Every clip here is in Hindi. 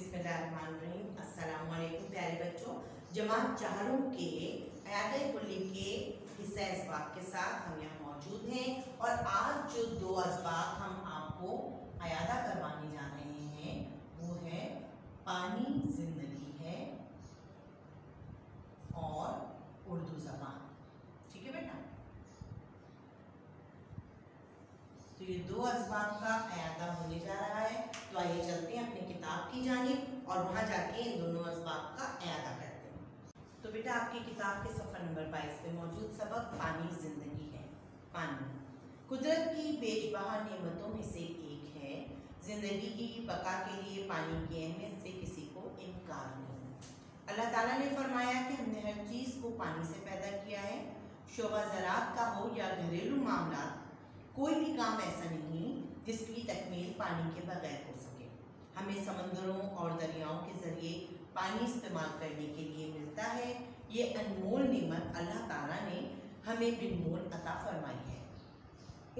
बिस्मिल्लाहिर्रहमानिर्रहीम। अस्सलाम वालेकुम प्यारे बच्चों। जमात चारों के आयात कुल्ली के हिस्सा इसबाक के साथ हम यहाँ मौजूद हैं और आज जो दो असबाक हम आपको अयादा करवाने जा रहे हैं वो है पानी जिंदगी है और उर्दू ज़बान। ठीक है बेटा, तो ये दो असबाब का अयादा होने जा रहा है। तो आइए चलते हैं अपनी किताब की जानिब और वहाँ जाके इन दोनों असबाब का अयादा करते हैं। तो बेटा आपकी किताब के सफ़र नंबर 22 पे मौजूद सबक पानी जिंदगी है। पानी कुदरत की बेशबहा नेमतों में से एक है। जिंदगी की बका के लिए पानी की अहमियत से किसी को इनकार नहीं। अल्लाह ताला ने फरमाया कि हमने हर चीज़ को पानी से पैदा किया है। शोबा ज़राअत का हो या घरेलू मामला, कोई भी काम ऐसा नहीं जिसकी तकमील पानी के बगैर हो सके। हमें समंदरों और दरियाओं के ज़रिए पानी इस्तेमाल करने के लिए मिलता है। ये अनमोल नेमत अल्लाह ताला ने हमें बिनमोल अता फरमाई है।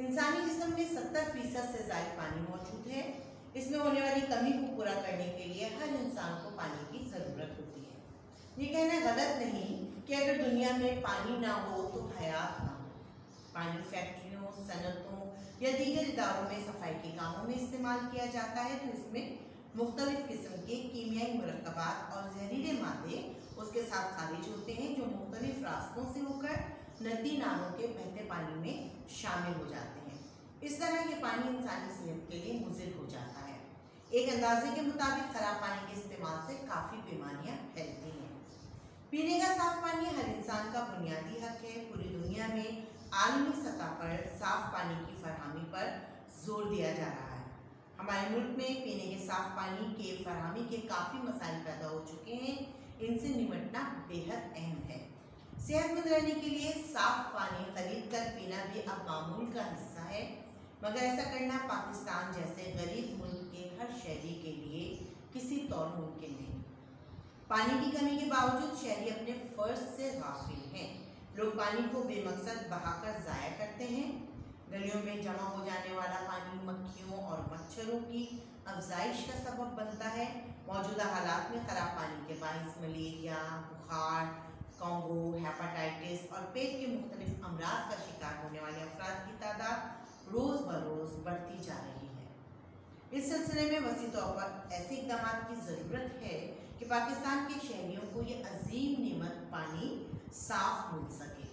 इंसानी जिस्म में 70% से ज़ायद पानी मौजूद है। इसमें होने वाली कमी को पूरा करने के लिए हर इंसान को पानी की ज़रूरत होती है। ये कहना गलत नहीं कि अगर दुनिया में पानी ना हो तो हयात ना हो। पानी फैक्ट्रियों, सनतों या दीगर इदारों में सफाई के कामों में इस्तेमाल किया जाता है, तो इसमें मुख्तलिफ किस्म के कीमियाई मुरक्कबात और जहरीले मादे उसके साथ खारिज होते हैं जो मुख्तलिफ रास्तों से होकर नदी नालों के बहते पानी में शामिल हो जाते हैं। इस तरह ये पानी इंसानी सेहत के लिए मुज़िर हो जाता है। एक अंदाजे के मुताबिक खराब पानी के इस्तेमाल से काफ़ी बीमारियाँ फैलती हैं। पीने का साफ पानी हर इंसान का बुनियादी हक है। पूरी दुनिया में आलमी सतह पर साफ पानी की फरहमी पर जोर दिया जा रहा है। हमारे मुल्क में पीने के साफ पानी के फरहमी के काफ़ी मसाइल पैदा हो चुके हैं। इनसे निपटना बेहद अहम है। सेहतमंद रहने के लिए साफ पानी खरीद कर पीना भी अब मामूल का हिस्सा है, मगर ऐसा करना पाकिस्तान जैसे गरीब मुल्क के हर शहरी के लिए किसी तौर मुमकिन नहीं। पानी की कमी के बावजूद शहरी अपने फ़र्ज से गाफिल हैं। लोग पानी को बेमकसद बहाकर ज़ाया करते हैं। गलियों में जमा हो जाने वाला पानी मक्खियों और मच्छरों की अफजाइश का सबब बनता है। मौजूदा हालात में ख़राब पानी के बाइस मलेरिया, बुखार, कॉन्गो, हेपाटाइटिस और पेट के मुख्तलिफ अमराज का शिकार होने वाले अफराद की तादाद रोज़ बरोज़ बढ़ती जा रही है। इस सिलसिले में वसी तौर पर ऐसे इक़दाम की ज़रूरत है कि पाकिस्तान के शहरियों को ये अजीम नेमत पानी साफ मिल सके।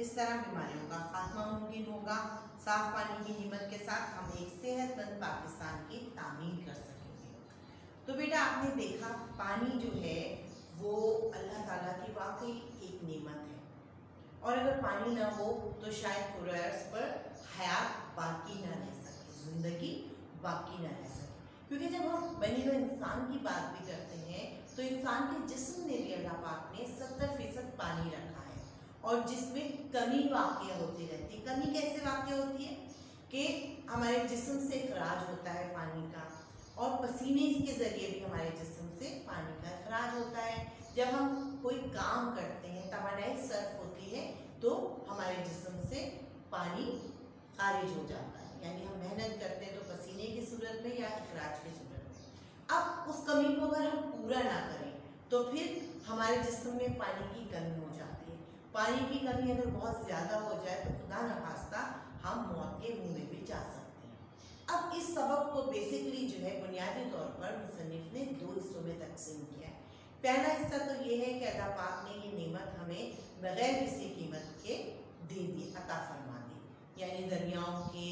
इस तरह बीमारियों का खात्मा मुमकिन होगा। साफ पानी की नेमत के साथ हम एक सेहतमंद पाकिस्तान की तामीर कर सकेंगे। तो बेटा आपने देखा पानी जो है वो अल्लाह ताला की वाकई एक नेमत है और अगर पानी ना हो तो शायद पूरे अर्ज़ पर हयात बाकी ना रह सके, ज़िंदगी बाकी ना रह सके। क्योंकि जब हम बने हुए इंसान की बात भी करते हैं तो इंसान के जिस्म में भी अल्लाह पाक ने 70% पानी रखा है और जिसमें कमी वाक़या होती रहती है। कमी कैसे वाक़या होती है कि हमारे जिस्म से इखराज होता है पानी का और पसीने के ज़रिए भी हमारे जिस्म से पानी का इखराज होता है। जब हम कोई काम करते हैं, तवानाई सर्फ होती है तो हमारे जिस्म से पानी खारिज हो जाता है, यानी हम मेहनत करते हैं तो पसीने की सूरत में या इखराज की सूरत में। अब उस कमी को अगर हम पूरा ना करें तो फिर हमारे जिस्म में पानी की कमी हो जाती है। पानी की कमी अगर बहुत ज़्यादा हो जाए तो खुदा न खास्ता हम मौत के मुँह में भी जा सकते हैं। अब इस सबक को बेसिकली जो है बुनियादी तौर पर मुसन्निफ ने दो हिस्सों में तकसीम किया है। पहला हिस्सा तो ये है कि अल्लाह पाक ने ये नेमत हमें बग़ैर किसी कीमत के दे दी, अता फरमा दी, यानी दरियाओं के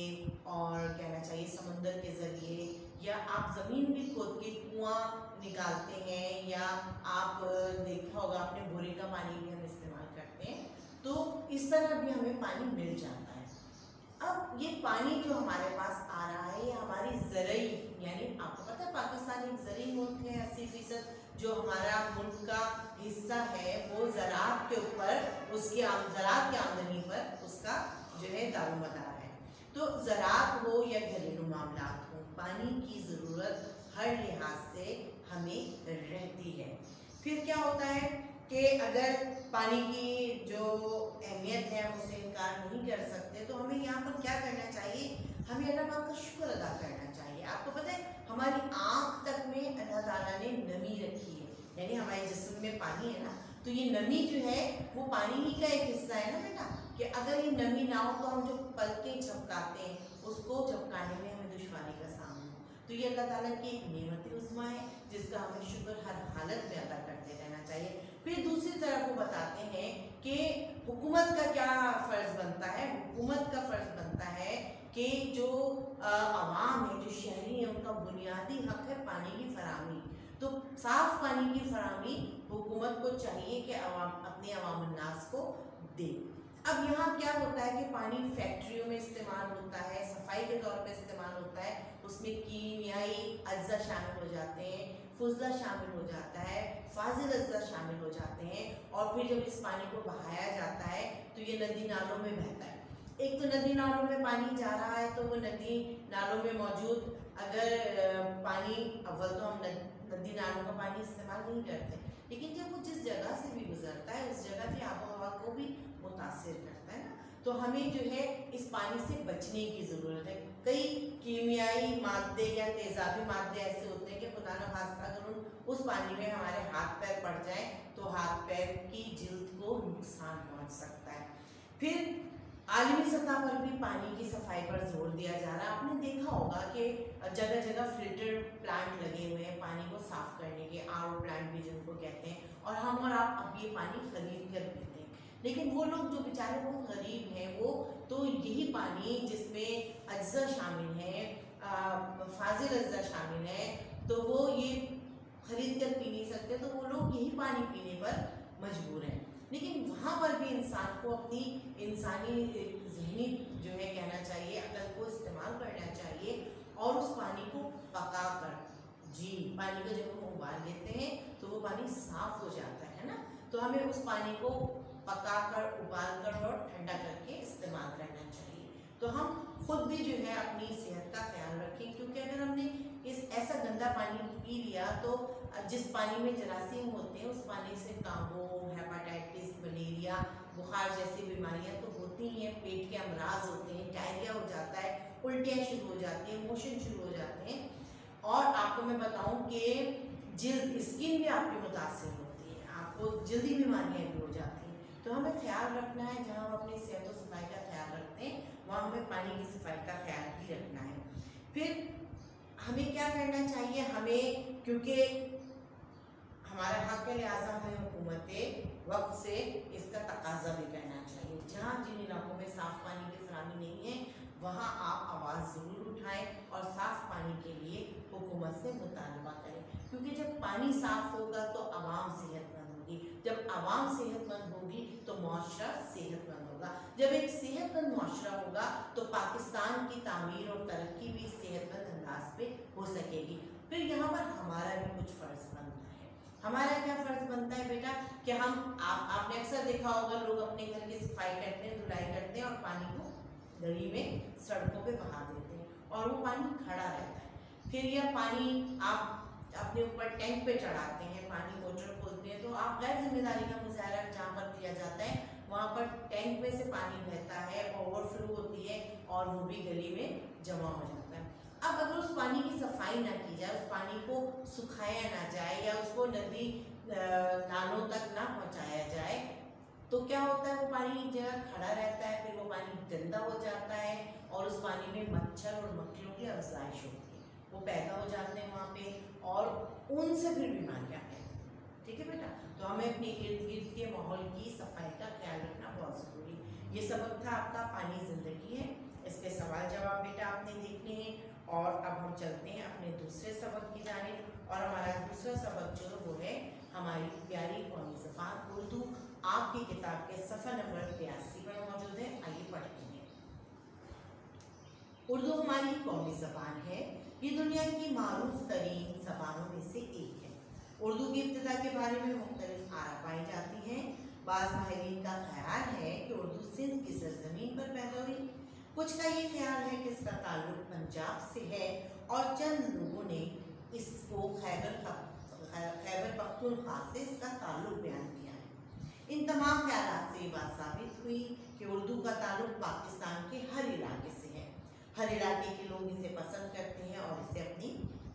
और कहना चाहिए समंदर के ज़रिए, या आप ज़मीन भी खोद के कुआं निकालते हैं, या आप देखा होगा आपने बोरे का पानी भी हम इस्तेमाल करते हैं, तो इस तरह भी हमें पानी मिल जाता है। अब ये पानी जो हमारे पास आ रहा है ये हमारी ज़रई, यानी आपको पता है पाकिस्तान एक ज़रई मुल्क है। 80% जो हमारा मुल्क का हिस्सा है वो ज़राअत के ऊपर, उसकी ज़राअत की आमदनी पर उसका जो है दारोमदार है। तो ज़राअत हो या घरेलू मामलात हो, पानी की ज़रूरत हर लिहाज से हमें रहती है। फिर क्या होता है कि अगर पानी की जो अहमियत है उससे इनकार नहीं कर सकते तो हमें यहाँ पर क्या करना चाहिए, हमें अल्लाह पाक का शुक्र अदा करना चाहिए। चाहिए। आपको पता है हमारी आँख तक में अल्लाह ताला ने नमी रखी है, यानी हमारे जिस्म में पानी है ना, तो ये नमी जो है वो पानी ही का एक हिस्सा है ना बेटा, कि अगर ये नमी ना हो तो हम जो पलकें झपकाते हैं उसको झपकाने में हमें दुश्वारी का सामना हो। तो ये अल्लाह ताला की एक नेमत उज़्मा है जिसका हमें शुक्र हर हालत में अदा करते रहना चाहिए। फिर दूसरी तरफ वो बताते हैं कि हुकूमत का क्या फ़र्ज़ बनता है। हुकूमत का फ़र्ज़ बनता है कि जो आवाम है, जो शहरी है, उनका बुनियादी हक़ है पानी की फराहमी। तो साफ़ पानी की फराहमी हुकूमत को चाहिए कि अपने अवामुन्नास को दे। अब यहाँ क्या होता है कि पानी फैक्ट्रियों में इस्तेमाल होता है, सफाई के तौर पे इस्तेमाल होता है, उसमें कीमियाई अज्जा शामिल हो जाते हैं, फुजला शामिल हो जाता है, फाजिल अज्जा शामिल हो जाते हैं, और फिर जब इस पानी को बहाया जाता है तो ये नदी नालों में बहता है। एक तो नदी नालों में पानी जा रहा है तो वो नदी नालों में मौजूद अगर पानी, अव्वल तो हम नदी नालों का पानी इस्तेमाल नहीं करते, लेकिन जब वो जिस जगह से भी गुजरता है उस जगह की आबो हवा को भी मुतासिर करता है ना, तो हमें जो है इस पानी से बचने की ज़रूरत है। कई कीमियाई मादे या तेज़ाबी मादे ऐसे होते हैं कि खुदा न खास्ता अगर उस पानी में हमारे हाथ पैर पड़ जाए तो हाथ पैर की जिल्द को नुकसान पहुंच सकता है। फिर आलमी सतह पर भी पानी की सफाई पर जोर दिया जा रहा है। आपने देखा होगा कि जगह जगह फिल्टर प्लांट लगे हुए हैं पानी को साफ करने के, आरओ प्लांट भी जिनको कहते हैं, और हम और आप अब ये पानी खरीद कर पीते हैं। लेकिन वो लोग जो बेचारे बहुत गरीब हैं, वो तो यही पानी जिसमें अज्जा शामिल है, फाजिल अज्जा शामिल है, तो वो ये खरीद कर पी नहीं सकते, तो वो लोग यही पानी पीने पर मजबूर हैं। लेकिन वहाँ पर भी इंसान को अपनी इंसानी ज़हनी जो है कहना चाहिए, अकल को इस्तेमाल करना चाहिए और उस पानी को पका कर, जी पानी को जब हम उबाल लेते हैं तो वो पानी साफ़ हो जाता है ना, तो हमें उस पानी को पका कर, उबाल कर और ठंडा करके इस्तेमाल करना चाहिए। तो हम खुद भी जो है अपनी सेहत का ख्याल रखें, क्योंकि अगर हमने ऐसा गंदा पानी पी लिया तो जिस पानी में जरासीम होते हैं उस पानी से कांगो, हेपाटाइटिस, मलेरिया, बुखार जैसी बीमारियां तो होती ही हैं, पेट के अमराज होते हैं, डायरिया हो जाता है, उल्टियाँ शुरू हो जाती हैं, मोशन शुरू हो जाते हैं, और आपको मैं बताऊं कि जिल्द, स्किन भी आपकी मुतासिर होती है, आपको जल्दी बीमारियाँ भी हो जाती हैं। तो हमें ख्याल रखना है, जहाँ हम अपनी सेहत और सफाई का ख्याल रखते हैं वहाँ हमें पानी की सफाई का ख्याल भी रखना है। फिर हमें क्या करना चाहिए, हमें क्योंकि हमारा हक है, लिहाजा हमें हुकूमत वक्त से इसका तकाजा भी करना चाहिए। जहाँ जिन इलाकों में साफ़ पानी की फराहमी नहीं है वहाँ आप आवाज़ ज़रूर उठाएं और साफ़ पानी के लिए हुकूमत से मुतालबा करें, क्योंकि जब पानी साफ़ होगा तो आवाम सेहतमंद होगी, जब आवाम सेहतमंद होगी तो मुआशरा सेहतमंद होगा, जब एक सेहतमंद मुआशरा होगा तो पाकिस्तान की तामीर और तरक्की भी सेहतमंद अंदाज पे हो सकेगी। फिर यहाँ पर हमारा भी कुछ फ़र्ज़ बनता है। हमारा क्या फ़र्ज़ बनता है बेटा कि आपने अक्सर देखा होगा लोग अपने घर की सफाई करते हैं, धुलाई करते हैं और पानी को गली में सड़कों पे बहा देते हैं और वो पानी खड़ा रहता है। फिर यह पानी आप अपने ऊपर टैंक पे चढ़ाते हैं, पानी मोटर खोलते हैं, तो आप गैर जिम्मेदारी का मुजाहरा जहाँ पर किया जाता है वहाँ पर टैंक में से पानी बहता है, ओवरफ्लो होती है और वो भी गली में जमा हो जाता है। अब अगर उस पानी की सफाई ना की जाए, उस पानी को सुखाया ना जाए या उसको नदी नालों तक ना पहुँचाया जाए तो क्या होता है, वो पानी एक जगह खड़ा रहता है, फिर वो पानी गंदा हो जाता है और उस पानी में मच्छर और मक्खियों की अफजाइश होती है, वो पैदा हो जाते हैं वहाँ पे और उनसे फिर बीमारियाँ फैलती हैं। ठीक है बेटा, तो हमें अपने इर्द गिर्द के माहौल की सफाई का ख्याल रखना बहुत ज़रूरी है। ये सबक था आपका पानी ज़िंदगी है, इसके सवाल जवाब बेटा आपने देखने हैं। और अब हम चलते हैं अपने दूसरे सबक की जानिब, और हमारा दूसरा सबक जो वो है हमारी प्यारी कौमी ज़बान उर्दू, आपकी किताब के सफ़ा नंबर 82 पर मौजूद है। आइए पढ़ते हैं। उर्दू हमारी कौमी ज़बान है, ये दुनिया की मारूफ तरीन ज़बानों में से एक है। उर्दू की इब्तिदा के बारे में मुख्तलिफ आरा पाई जाती हैं। बाज़ माहिरीन का ख्याल है कि उर्दू सिंध की सरजमीन पर पैदा हुई, कुछ का ये ख्याल है कि इसका ताल्लुक पंजाब से है और चंद लोगों ने इसको खैबर पख्तूनख्वा से इसका ताल्लुक बयान किया है। इन तमाम ख्यालात से ये बात साबित हुई कि उर्दू का ताल्लुक पाकिस्तान के हर इलाके से है। हर इलाके के लोग इसे पसंद करते हैं और इसे अपनी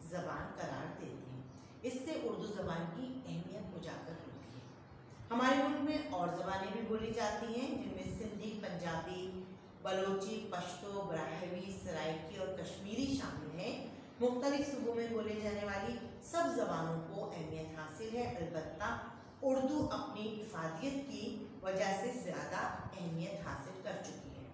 ज़बान करार देते हैं। इससे उर्दू ज़बान की अहमियत उजागर होती है। हमारे मुल्क में और ज़बानें भी बोली जाती हैं, जिनमें सिंधी, पंजाबी, बलोची, पश्तो, ब्राह्मी, सराइकी और कश्मीरी शामिल हैं। मुख्तलिफ सूबों में बोले जाने वाली सब ज़बानों को अहमियत हासिल है, अलबत्ता उर्दू अपनी इफादियत की वजह से ज़्यादा अहमियत हासिल कर चुकी है।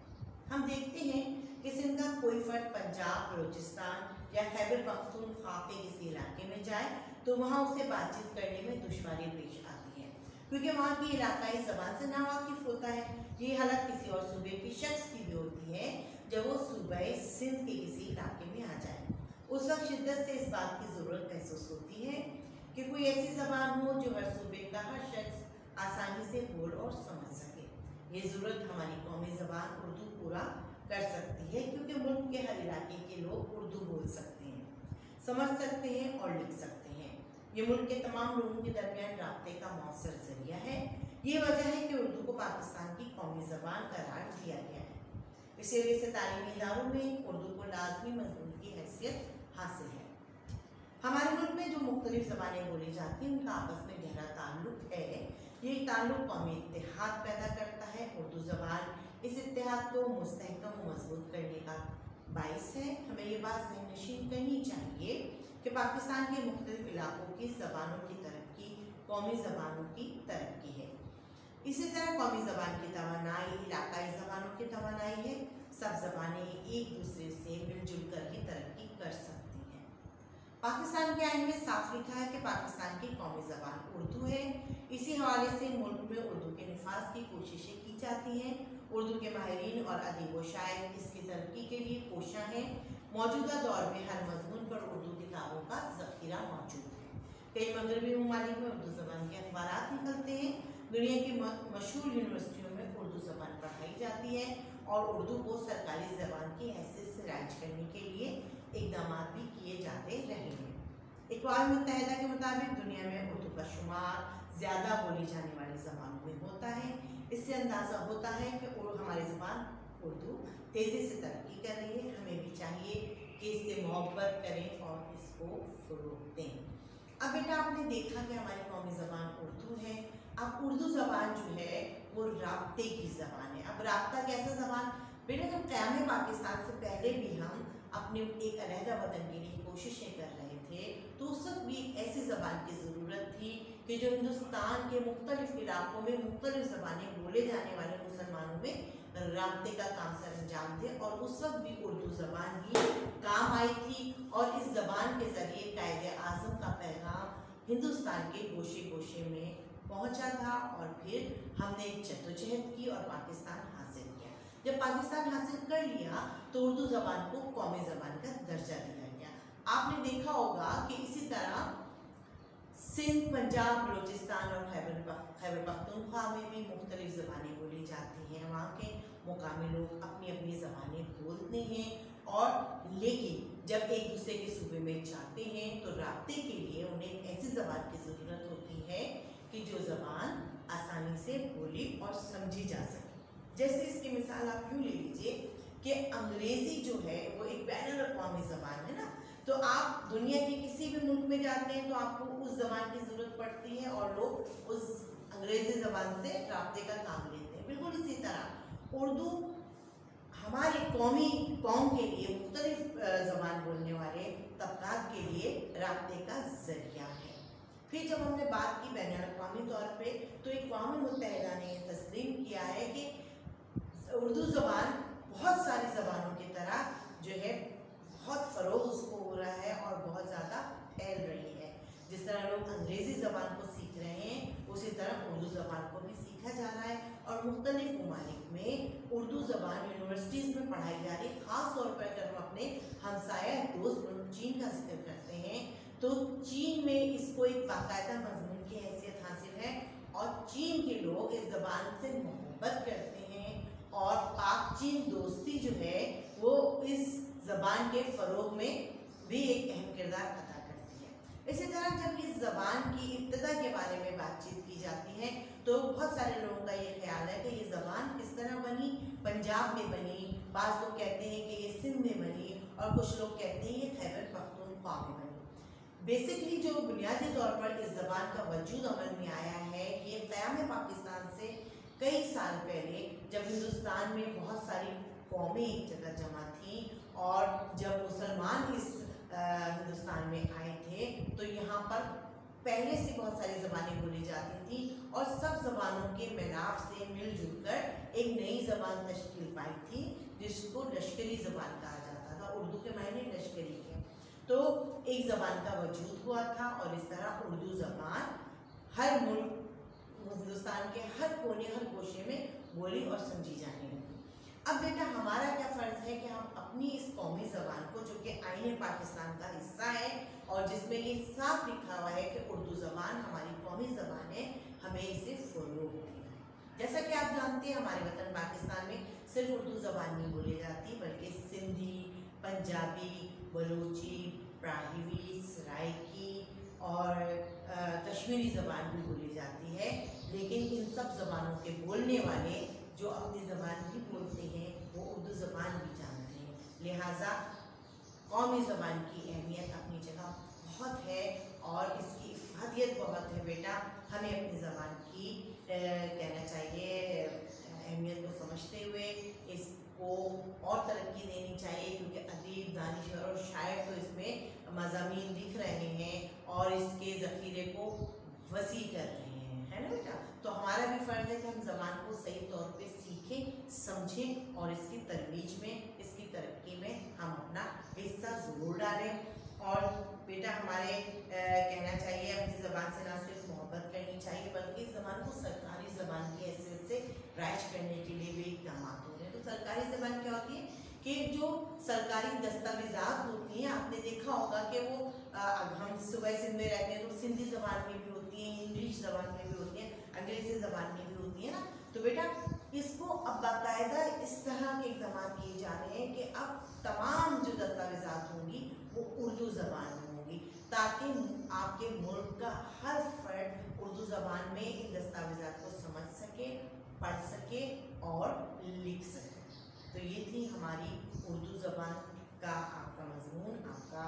हम देखते हैं कि सिंध का कोई फ़र्द पंजाब, बलूचिस्तान या खैबर पख्तूनख्वा के किसी इलाके में जाए तो वहाँ उसे बातचीत करने में दुश्वारी पेश आती है, क्योंकि वहाँ की इलाकाई ज़बान से नावाकिफ़ होता है। ये हालत किसी और सूबे की शख्स की भी होती है जब वो सूबे सिंध के किसी इलाके में आ जाए। उस वक्त शिद्दत से इस बात की ज़रूरत महसूस होती है कि कोई ऐसी ज़बान हो जो हर सूबे का हर शख्स आसानी से बोल और समझ सके। ये ज़रूरत हमारी कौमी ज़बान उर्दू पूरा कर सकती है, क्योंकि मुल्क के हर इलाके के लोग उर्दू बोल सकते हैं, समझ सकते हैं और लिख सकते हैं। ये मुल्क के तमाम लोगों के दरमियान राब्ते का मौसर ज़रिया है। ये वजह है कि उर्दू को पाकिस्तान की कौमी ज़बान करार दिया गया है। इसीलिए से तालीमी इदारों में उर्दू को लाजमी मज़मून की हैसियत हासिल है। हमारे मुल्क में जो मुख्तलिफ ज़बानें बोली जाती हैं उनका आपस में गहरा ताल्लुक़ है। ये ताल्लुक़ कौमी इत्तेहाद पैदा करता है। उर्दू ज़बान इस इत्तेहाद को मुस्तहकम व मजबूत करने का बाइस है। हमें ये बात ज़हननशीन करनी चाहिए कि पाकिस्तान के मुख्तलिफ इलाकों की ज़बानों की तरक्की कौमी ज़बानों की तरक्की है। इसी तरह कौमी ज़बान की तवानाई इलाकाई ज़बानों की तवानाई है। सब ज़बानें एक दूसरे से मिलजुल कर ही तरक्की कर सकती हैं। पाकिस्तान के आईन में साफ लिखा है कि पाकिस्तान की कौमी ज़बान उर्दू है। इसी हवाले से मुल्क में उर्दू के निफाज की कोशिशें की जाती हैं। उर्दू के माहिरीन और अदीब व शायर इसकी तरक्की के लिए कोशा हैं। मौजूदा दौर में हर मज़मून पर उर्दू किताबों का ज़ख़ीरा मौजूद है। कई मगरबी ममालिक में उर्दू ज़बान के अखबारात निकलते हैं। दुनिया की मशहूर यूनिवर्सिटियों में उर्दू ज़बान पढ़ाई जाती है और उर्दू को सरकारी ज़बान की हैसियत से राइज करने के लिए इक़दाम भी किए जाते रहे हैं। अक़वाम मुत्तहिदा के मुताबिक दुनिया में उर्दू का शुमार ज़्यादा बोली जाने वाली ज़बानों में होता है। इससे अंदाज़ा होता है कि हमारी ज़बान उर्दू तेज़ी से तरक्की कर रही है। हमें भी चाहिए कि इससे मोहब्बत करें और इसको फ़रोग़ दें। अब बेटा आपने देखा कि हमारी कौमी ज़बान उर्दू है। अब उर्दू ज़बान जो है वो राब्ते की ज़बान है। अब राब्ता कैसा ज़बान? बेटा जब क़याम पाकिस्तान से पहले भी हम अपने एक अलहदा वतन के लिए कोशिशें कर रहे थे, तो उस वक्त भी एक ऐसी ज़बान की ज़रूरत थी कि जो हिंदुस्तान के मुख्तलिफ़ इलाकों में मुख्तलिफ़ ज़बानें बोले जाने वाले मुसलमानों में राब्ते का काम सर अंजाम दे। और उस वक्त भी उर्दू ज़बान ही काम आई थी और इस ज़बान के ज़रिए कायदे आज़म का पैगाम हिंदुस्तान के गोशे गोशे में पहुंचा था और फिर हमने जद्दोजहद की और पाकिस्तान हासिल किया। जब पाकिस्तान हासिल कर लिया तो उर्दू ज़बान को कौमी ज़बान का दर्जा दिया गया। आपने देखा होगा कि इसी तरह सिंध, पंजाब, बलूचिस्तान और खैबर पख्तूनख्वा में भी मुख्तलिफ ज़बानें बोली जाती हैं। वहाँ के मुकामी लोग अपनी अपनी ज़बानें बोलते हैं और लेकिन जब एक दूसरे के सूबे में जाते हैं तो राब्ते के लिए उन्हें एक ऐसी ज़बान की ज़रूरत होती है कि जो ज़बान आसानी से बोली और समझी जा सके। जैसे इसकी मिसाल आप यूँ ले लीजिए कि अंग्रेज़ी जो है वो एक बैनुल-अक़वामी ज़बान है ना, तो आप दुनिया के किसी भी मुल्क में जाते हैं तो आपको उस ज़बान की ज़रूरत पड़ती है और लोग उस अंग्रेज़ी ज़बान से राब्ते का काम लेते हैं। बिल्कुल इसी तरह उर्दू हमारी कौम के लिए मुख्तलिफ ज़बान बोलने वाले तबक़ात के लिए राब्ते का ज़रिया है। फिर जब हमने बात की बैनुल-अक़वामी तौर पे, तो अक़वाम मुत्तहिदा ने यह तस्लीम किया है कि उर्दू ज़बान बहुत सारी ज़बानों की तरह जो है बहुत फ़रोग़ उसको हो रहा है और बहुत ज़्यादा फैल रही है। जिस तरह लोग अंग्रेज़ी ज़बान को सीख रहे हैं उसी तरह उर्दू ज़बान को भी सीखा जा रहा है और मुख्तलिफ ममालिक में उर्दू ज़बान यूनिवर्सिटीज़ में पढ़ाई जा रही है। ख़ास तौर पर अगर हम अपने हमसाया दोस्त मुल्क चीन का जिक्र करते हैं तो चीन में इसको एक बाकायदा मज़मून की हैसियत हासिल है और चीन के लोग इस ज़बान से मोहब्बत करते हैं और पाक चीन दोस्ती जो है वो इस ज़बान के फ़रोग़ में भी एक अहम किरदार अदा करती है। इसी तरह जब इस ज़बान की इब्तिदा के बारे में बातचीत की जाती है तो बहुत सारे लोगों का ये ख्याल है कि ये ज़बान किस तरह बनी, पंजाब में बनी, बाज़ लोग कहते हैं कि ये सिंध में बनी और कुछ लोग कहते हैं ये खैबर पख्तूनख्वा में बनी। बेसिकली जो बुनियादी तौर पर इस ज़बान का वजूद अमल में आया है ये क़याम पाकिस्तान से कई साल पहले, जब हिंदुस्तान में बहुत सारी कौमें एक जगह जमा थीं और जब मुसलमान इस हिंदुस्तान में आए थे तो यहाँ पर पहले से बहुत सारी ज़बानें बोली जाती थी और सब ज़बानों के मिलाप से मिलजुल कर एक नई ज़बान तश्कील पाई थी जिसको लश्करी ज़बान कहा जाता था। उर्दू के मायने लश्करी के। तो एक ज़बान का वजूद हुआ था और इस तरह उर्दू ज़बान हर मुल्क, हिंदुस्तान के हर कोने हर गोशे में बोली और समझी जाने लगी। अब बेटा हमारा क्या फ़र्ज़ है कि हम अपनी इस कौमी ज़बान को, जो कि आईन पाकिस्तान का हिस्सा है और जिसमें ये साफ लिखा हुआ है कि उर्दू ज़बान हमारी कौमी ज़बान है, हमें इसे फ़रोग़ देना है। जैसा कि आप जानते हैं हमारे वतन पाकिस्तान में सिर्फ उर्दू ज़बान नहीं बोली जाती बल्कि सिंधी, पंजाबी, बलूची, प्राहिवी, सराइकी और कश्मीरी ज़बान भी बोली जाती है। लेकिन इन सब ज़बानों के बोलने वाले जो अपनी ज़बान भी बोलते हैं वो उर्दू ज़बान भी जानते हैं। लिहाजा कौमी ज़बान की अहमियत अपनी जगह बहुत है और इसकी इफ़ादियत बहुत है बेटा। हमें अपनी ज़बान की कहना चाहिए अहमियत को समझते हुए इसको और तरक्की देनी चाहिए, क्योंकि अदीब, दानिशवर और शायर तो इसमें मज़ामीन दिख रहे हैं और इसके ज़ख़ीरे को वसी कर रहे हैं, है ना बेटा। तो हमारा भी फ़र्ज़ है कि हम ज़बान को सही तौर पे सीखें, समझें और इसकी तरवीज में, इसकी तरक्की में हम अपना हिस्सा ज़रूर डालें। और बेटा हमारे कहना चाहिए अपनी ज़बान से ना सिर्फ मोहब्बत करनी चाहिए बल्कि इस ज़बान को सरकारी ज़बान की हैसियत से राइज करने के लिए भी इक़दाम हो रहे हैं। तो सरकारी ज़बान क्या होती है कि जो सरकारी दस्तावेज़ात होती हैं, आपने देखा होगा कि वो हम सुबह सिंध में रहते हैं तो सिंधी ज़बान में भी होती हैं, इंग्लिश ज़बान में भी होती हैं, अंग्रेज़ी ज़बान में भी होती है ना। तो बेटा इसको अब बाकायदा इस तरह के इक़दाम किए जा रहे हैं कि अब तमाम जो दस्तावेज़ात होंगी वो उर्दू ज़बान में होंगी, ताकि आपके मुल्क का हर फ़र्द उर्दू ज़बान में इन दस्तावेज़ात को समझ सके, पढ़ सके और लिख सके। तो ये थी हमारी उर्दू ज़बान का आपका मज़मून, आपका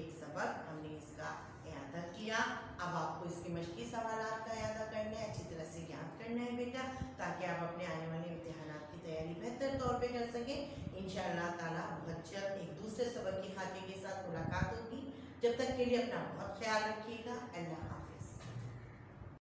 एक सबक। हमने इसका इयादा किया। अब आपको इसके मश्की सवालात का इयादा करना है, अच्छी तरह से याद करना है बेटा, ताकि आप अपने आने वाले इम्तिहानात की तैयारी बेहतर तौर पे कर सकें। इंशाअल्लाह ताला बहुत जल्द एक दूसरे सबक की खाते के साथ मुलाकात होगी। जब तक के लिए अपना बहुत ख्याल रखिएगा। अल्लाह।